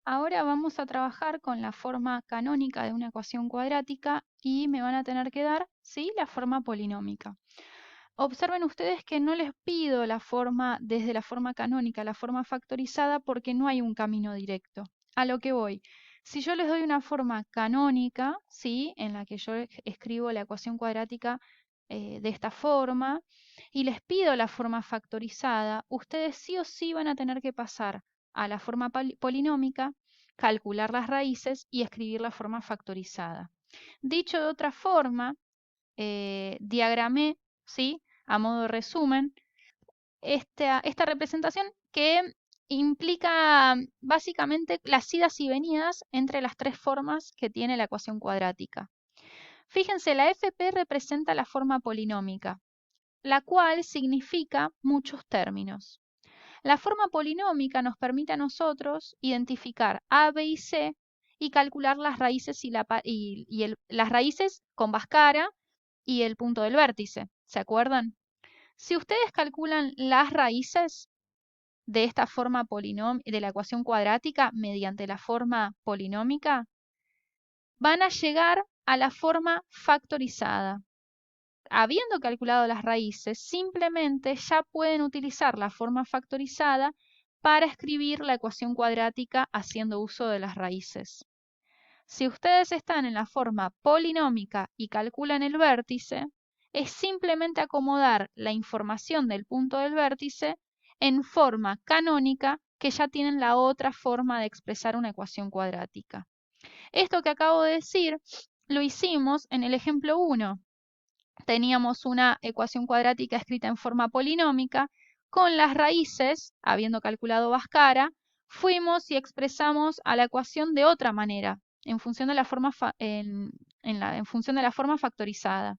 Ahora vamos a trabajar con la forma canónica de una ecuación cuadrática y me van a tener que dar, ¿sí?, la forma polinómica. Observen ustedes que no les pido la forma desde la forma canónica, la forma factorizada, porque no hay un camino directo. A lo que voy. Si yo les doy una forma canónica, ¿sí?, en la que yo escribo la ecuación cuadrática de esta forma, y les pido la forma factorizada, ustedes sí o sí van a tener que pasar a la forma polinómica, calcular las raíces y escribir la forma factorizada. Dicho de otra forma, diagramé, ¿sí?, a modo de resumen, esta representación que implica básicamente las idas y venidas entre las tres formas que tiene la ecuación cuadrática. Fíjense, la FP representa la forma polinómica, la cual significa muchos términos. La forma polinómica nos permite a nosotros identificar A, B y C y calcular las raíces, las raíces con Bhaskara y el punto del vértice. ¿Se acuerdan? Si ustedes calculan las raíces de esta forma de la ecuación cuadrática mediante la forma polinómica, van a llegar a la forma factorizada. Habiendo calculado las raíces, simplemente ya pueden utilizar la forma factorizada para escribir la ecuación cuadrática haciendo uso de las raíces. Si ustedes están en la forma polinómica y calculan el vértice, es simplemente acomodar la información del punto del vértice en forma canónica, que ya tienen la otra forma de expresar una ecuación cuadrática. Esto que acabo de decir lo hicimos en el ejemplo 1. Teníamos una ecuación cuadrática escrita en forma polinómica, con las raíces, habiendo calculado Bhaskara, fuimos y expresamos a la ecuación de otra manera, en función de la forma, en función de la forma factorizada.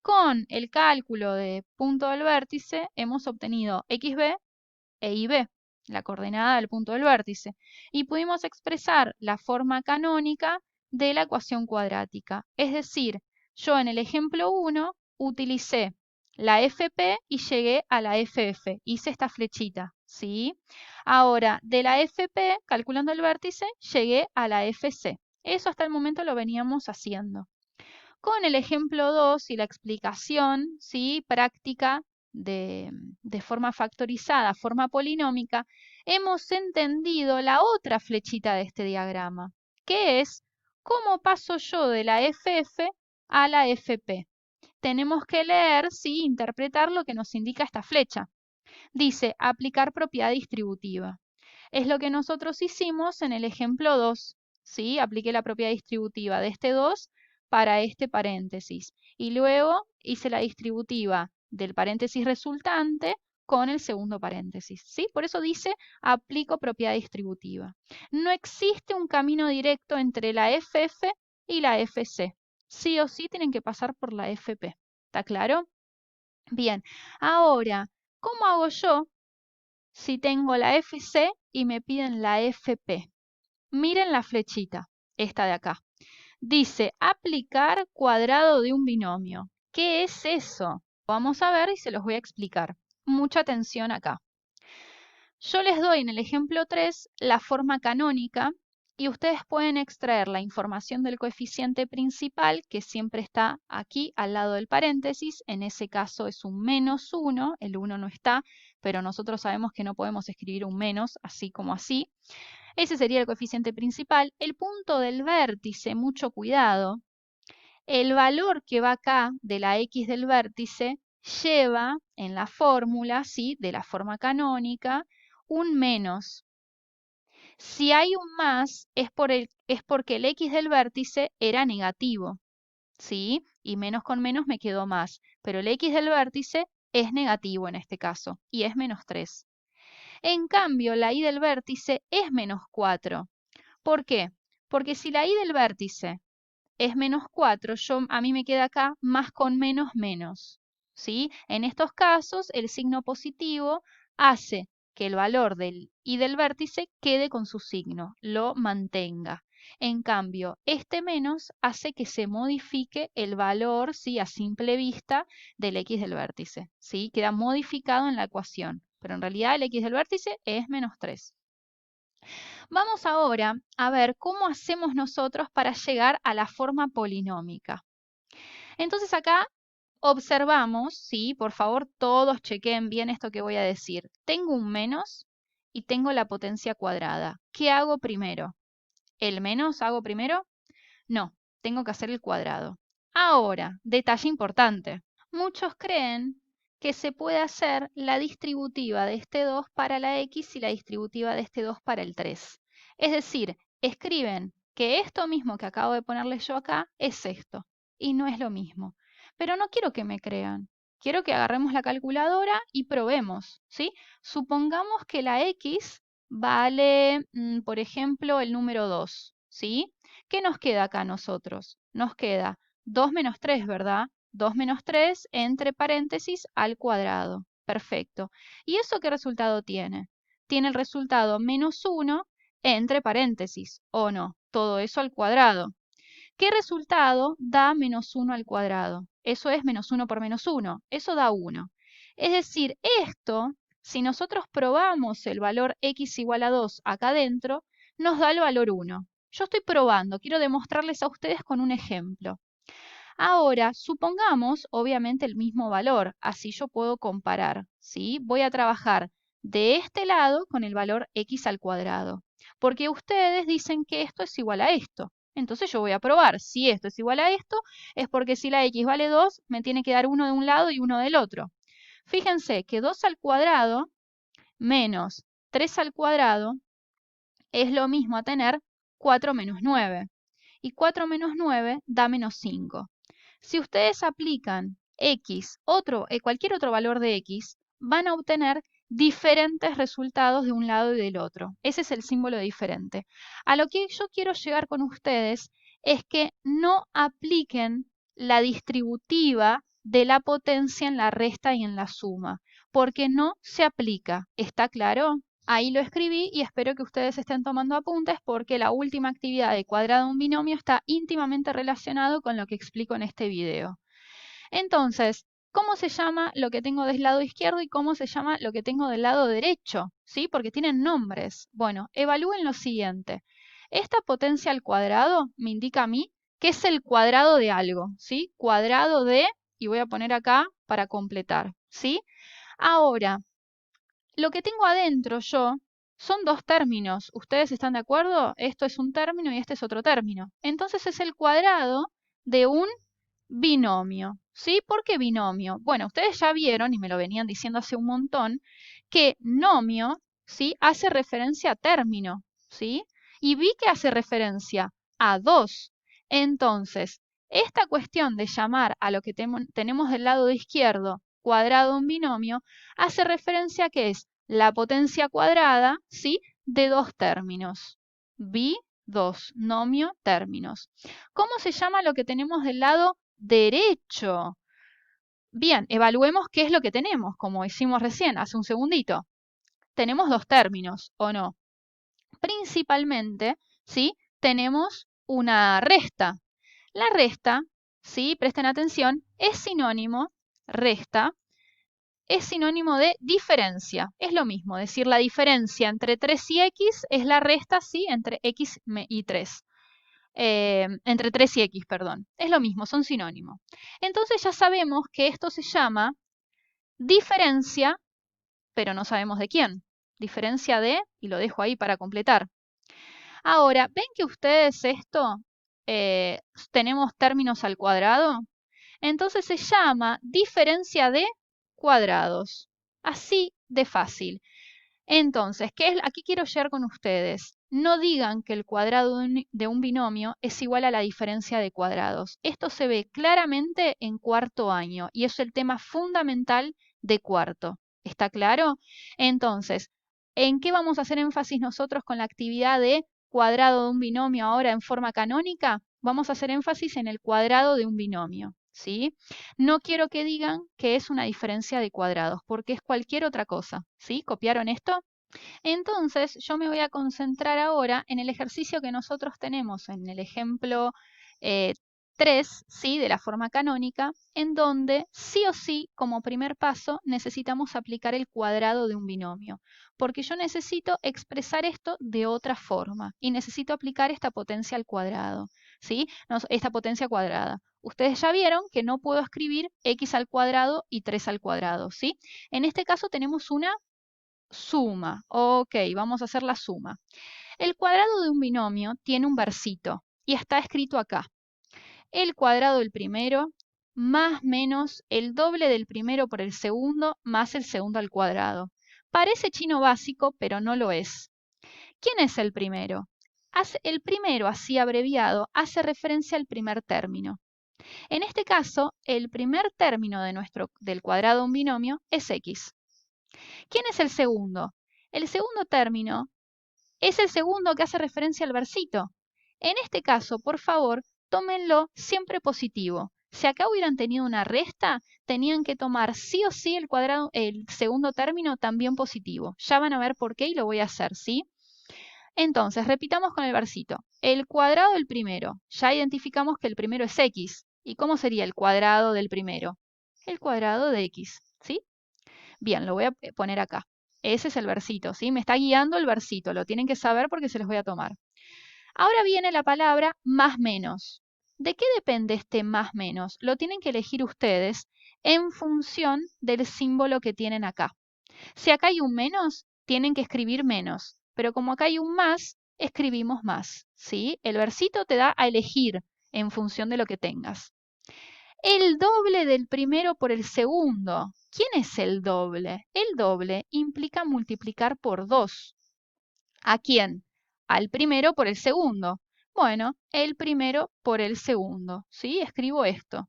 Con el cálculo de punto del vértice hemos obtenido xb e ib, la coordenada del punto del vértice, y pudimos expresar la forma canónica de la ecuación cuadrática. Es decir, yo en el ejemplo 1 utilicé la FP y llegué a la FF. Hice esta flechita, ¿sí? Ahora, de la FP, calculando el vértice, llegué a la FC. Eso hasta el momento lo veníamos haciendo. Con el ejemplo 2 y la explicación, ¿sí?, práctica de forma factorizada, forma polinómica, hemos entendido la otra flechita de este diagrama, que es cómo paso yo de la FF a la FP. Tenemos que leer, sí, interpretar lo que nos indica esta flecha. Dice aplicar propiedad distributiva. Es lo que nosotros hicimos en el ejemplo 2. ¿Sí? Apliqué la propiedad distributiva de este 2 para este paréntesis. Y luego hice la distributiva del paréntesis resultante con el segundo paréntesis. ¿Sí? Por eso dice aplico propiedad distributiva. No existe un camino directo entre la FF y la FC. Sí o sí tienen que pasar por la FP. ¿Está claro? Bien, ahora, ¿cómo hago yo si tengo la FC y me piden la FP? Miren la flechita, esta de acá. Dice aplicar cuadrado de un binomio. ¿Qué es eso? Vamos a ver y se los voy a explicar. Mucha atención acá. Yo les doy en el ejemplo 3 la forma canónica y ustedes pueden extraer la información del coeficiente principal, que siempre está aquí al lado del paréntesis. En ese caso es un -1, el 1 no está, pero nosotros sabemos que no podemos escribir un menos así como así. Ese sería el coeficiente principal. El punto del vértice, mucho cuidado. El valor que va acá de la x del vértice lleva en la fórmula, ¿sí?, de la forma canónica, un menos. Si hay un más, es porque el x del vértice era negativo, ¿sí? Y menos con menos me quedó más. Pero el x del vértice es negativo en este caso, y es -3. En cambio, la y del vértice es -4. ¿Por qué? Porque si la y del vértice es -4, a mí me queda acá más con menos menos, ¿sí? En estos casos, el signo positivo hace que el valor del y del vértice quede con su signo, lo mantenga. En cambio, este menos hace que se modifique el valor, ¿sí?, a simple vista del x del vértice, ¿sí? Queda modificado en la ecuación, pero en realidad el x del vértice es -3. Vamos ahora a ver cómo hacemos nosotros para llegar a la forma polinómica. Entonces acá observamos, sí, por favor todos chequeen bien esto que voy a decir. Tengo un menos y tengo la potencia cuadrada. ¿Qué hago primero? ¿El menos hago primero? No, tengo que hacer el cuadrado. Ahora, detalle importante. Muchos creen que se puede hacer la distributiva de este 2 para la x y la distributiva de este 2 para el 3. Es decir, escriben que esto mismo que acabo de ponerles yo acá es esto, y no es lo mismo. Pero no quiero que me crean. Quiero que agarremos la calculadora y probemos, ¿sí? Supongamos que la x vale, por ejemplo, el número 2, ¿sí? ¿Qué nos queda acá a nosotros? Nos queda 2 menos 3, ¿verdad? 2 menos 3 entre paréntesis al cuadrado. Perfecto. ¿Y eso qué resultado tiene? Tiene el resultado menos 1 entre paréntesis, ¿o no? Todo eso al cuadrado. ¿Qué resultado da menos 1 al cuadrado? Eso es menos 1 por menos 1. Eso da 1. Es decir, esto, si nosotros probamos el valor x igual a 2 acá adentro, nos da el valor 1. Yo estoy probando, quiero demostrarles a ustedes con un ejemplo. Ahora, supongamos, obviamente, el mismo valor, así yo puedo comparar, ¿sí? Voy a trabajar de este lado con el valor x al cuadrado, porque ustedes dicen que esto es igual a esto. Entonces yo voy a probar si esto es igual a esto, es porque si la x vale 2, me tiene que dar uno de un lado y uno del otro. Fíjense que 2 al cuadrado menos 3 al cuadrado es lo mismo a tener 4 menos 9. Y 4 menos 9 da menos 5. Si ustedes aplican x, cualquier otro valor de x, van a obtener diferentes resultados de un lado y del otro. Ese es el símbolo diferente. A lo que yo quiero llegar con ustedes es que no apliquen la distributiva de la potencia en la resta y en la suma, porque no se aplica. ¿Está claro? Ahí lo escribí y espero que ustedes estén tomando apuntes porque la última actividad de cuadrado de un binomio está íntimamente relacionado con lo que explico en este video. Entonces, ¿cómo se llama lo que tengo del lado izquierdo y cómo se llama lo que tengo del lado derecho? ¿Sí? Porque tienen nombres. Bueno, evalúen lo siguiente. Esta potencia al cuadrado me indica a mí que es el cuadrado de algo, ¿sí? Cuadrado de, y voy a poner acá para completar, ¿sí? Ahora, lo que tengo adentro yo son dos términos. ¿Ustedes están de acuerdo? Esto es un término y este es otro término. Entonces es el cuadrado de un binomio. ¿Sí? ¿Por qué binomio? Bueno, ustedes ya vieron, y me lo venían diciendo hace un montón, que nomio, ¿sí? Hace referencia a término, ¿sí? Y vi que hace referencia a dos. Entonces, esta cuestión de llamar a lo que tenemos del lado izquierdo cuadrado de un binomio hace referencia a que es la potencia cuadrada, ¿sí? De dos términos. Bi, dos, nomio, términos. ¿Cómo se llama lo que tenemos del lado derecho? Bien, evaluemos qué es lo que tenemos, como hicimos recién, hace un segundito. Tenemos dos términos, ¿o no? Principalmente, ¿sí? Tenemos una resta. La resta, ¿sí? Presten atención, es sinónimo, resta, es sinónimo de diferencia. Es lo mismo, decir la diferencia entre 3 y x es la resta, ¿sí? Entre x y 3. Entre 3 y x, perdón. Es lo mismo, son sinónimos. Entonces ya sabemos que esto se llama diferencia, pero no sabemos de quién. Diferencia de, y lo dejo ahí para completar. Ahora, ¿ven que ustedes esto tenemos términos al cuadrado? Entonces se llama diferencia de cuadrados. Así de fácil. Entonces, aquí quiero llegar con ustedes. No digan que el cuadrado de un binomio es igual a la diferencia de cuadrados. Esto se ve claramente en cuarto año y es el tema fundamental de cuarto. ¿Está claro? Entonces, ¿en qué vamos a hacer énfasis nosotros con la actividad de cuadrado de un binomio ahora en forma canónica? Vamos a hacer énfasis en el cuadrado de un binomio, ¿sí? No quiero que digan que es una diferencia de cuadrados, porque es cualquier otra cosa, ¿sí? ¿Copiaron esto? Entonces, yo me voy a concentrar ahora en el ejercicio que nosotros tenemos, en el ejemplo 3, ¿sí? De la forma canónica, en donde sí o sí, como primer paso, necesitamos aplicar el cuadrado de un binomio, porque yo necesito expresar esto de otra forma y necesito aplicar esta potencia al cuadrado, ¿sí? Esta potencia cuadrada. Ustedes ya vieron que no puedo escribir x al cuadrado y 3 al cuadrado, ¿sí? En este caso tenemos una suma. Ok, vamos a hacer la suma. El cuadrado de un binomio tiene un versito y está escrito acá. El cuadrado del primero más menos el doble del primero por el segundo más el segundo al cuadrado. Parece chino básico, pero no lo es. ¿Quién es el primero? El primero, así abreviado, hace referencia al primer término. En este caso, el primer término del cuadrado de un binomio es x. ¿Quién es el segundo? El segundo término es el segundo que hace referencia al versito. En este caso, por favor, tómenlo siempre positivo. Si acá hubieran tenido una resta, tenían que tomar sí o sí el segundo término también positivo. Ya van a ver por qué y lo voy a hacer, ¿sí? Entonces, repitamos con el versito. El cuadrado del primero. Ya identificamos que el primero es x. ¿Y cómo sería el cuadrado del primero? El cuadrado de x, ¿sí? Bien, lo voy a poner acá. Ese es el versito, ¿sí? Me está guiando el versito, lo tienen que saber porque se los voy a tomar. Ahora viene la palabra más menos. ¿De qué depende este más menos? Lo tienen que elegir ustedes en función del símbolo que tienen acá. Si acá hay un menos, tienen que escribir menos, pero como acá hay un más, escribimos más, ¿sí? El versito te da a elegir en función de lo que tengas. El doble del primero por el segundo. ¿Quién es el doble? El doble implica multiplicar por 2. ¿A quién? Al primero por el segundo. Bueno, el primero por el segundo. ¿Sí? Escribo esto.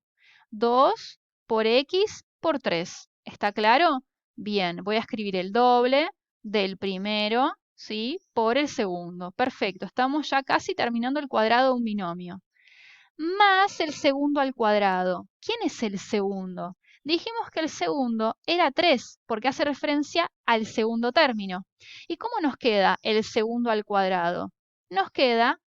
2 por x por 3. ¿Está claro? Bien, voy a escribir el doble del primero, ¿sí? Por el segundo. Perfecto, estamos ya casi terminando el cuadrado de un binomio. Más el segundo al cuadrado. ¿Quién es el segundo? Dijimos que el segundo era 3 porque hace referencia al segundo término. ¿Y cómo nos queda el segundo al cuadrado? Nos queda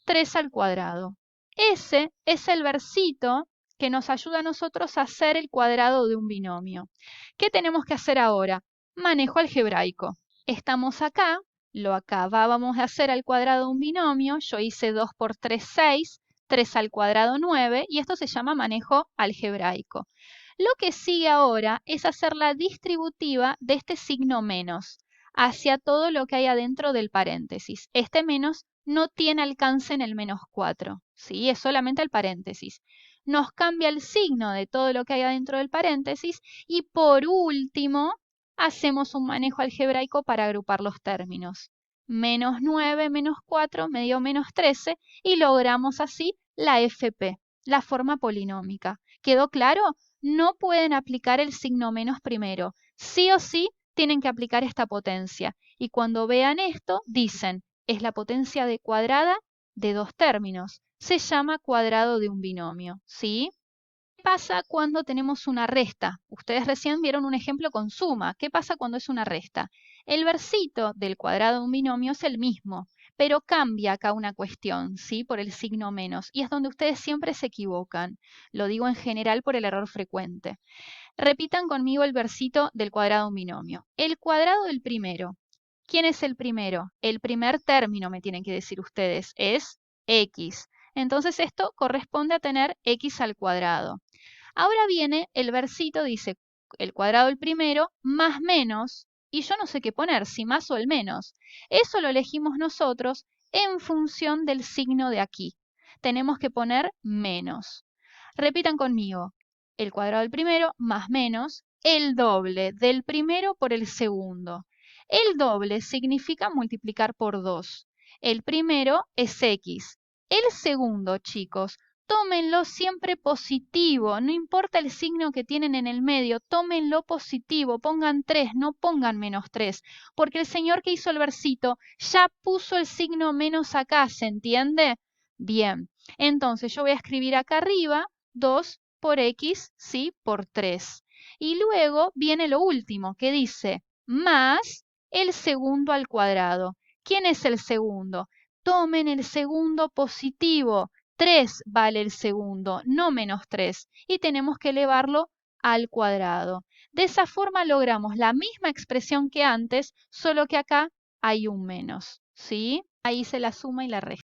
3 al cuadrado. Ese es el versito que nos ayuda a nosotros a hacer el cuadrado de un binomio. ¿Qué tenemos que hacer ahora? Manejo algebraico. Estamos acá, lo acabábamos de hacer al cuadrado de un binomio. Yo hice 2 por 3, 6. 3 al cuadrado 9 y esto se llama manejo algebraico. Lo que sigue ahora es hacer la distributiva de este signo menos hacia todo lo que hay adentro del paréntesis. Este menos no tiene alcance en el menos 4, ¿sí? Es solamente el paréntesis. Nos cambia el signo de todo lo que hay adentro del paréntesis y por último hacemos un manejo algebraico para agrupar los términos. Menos 9, menos 4 me dio menos 13 y logramos así la FP, la forma polinómica. ¿Quedó claro? No pueden aplicar el signo menos primero. Sí o sí tienen que aplicar esta potencia. Y cuando vean esto, dicen, es la potencia de cuadrada de dos términos. Se llama cuadrado de un binomio, ¿sí? ¿Qué pasa cuando tenemos una resta? Ustedes recién vieron un ejemplo con suma. ¿Qué pasa cuando es una resta? El versito del cuadrado de un binomio es el mismo, pero cambia acá una cuestión, ¿sí? Por el signo menos. Y es donde ustedes siempre se equivocan. Lo digo en general por el error frecuente. Repitan conmigo el versito del cuadrado de un binomio. El cuadrado del primero. ¿Quién es el primero? El primer término, me tienen que decir ustedes, es x. Entonces esto corresponde a tener x al cuadrado. Ahora viene el versito, dice el cuadrado del primero más menos, y yo no sé qué poner, si más o el menos. Eso lo elegimos nosotros en función del signo de aquí. Tenemos que poner menos. Repitan conmigo. El cuadrado del primero más menos el doble del primero por el segundo. El doble significa multiplicar por 2. El primero es x. El segundo, chicos, tómenlo siempre positivo, no importa el signo que tienen en el medio, tómenlo positivo, pongan 3, no pongan menos 3, porque el señor que hizo el versito ya puso el signo menos acá, ¿se entiende? Bien, entonces yo voy a escribir acá arriba 2 por x, ¿sí? Por 3. Y luego viene lo último, que dice más el segundo al cuadrado. ¿Quién es el segundo? Tomen el segundo positivo. 3 vale el segundo, no menos 3. Y tenemos que elevarlo al cuadrado. De esa forma logramos la misma expresión que antes, solo que acá hay un menos, ¿sí? Ahí hice la suma y la resta.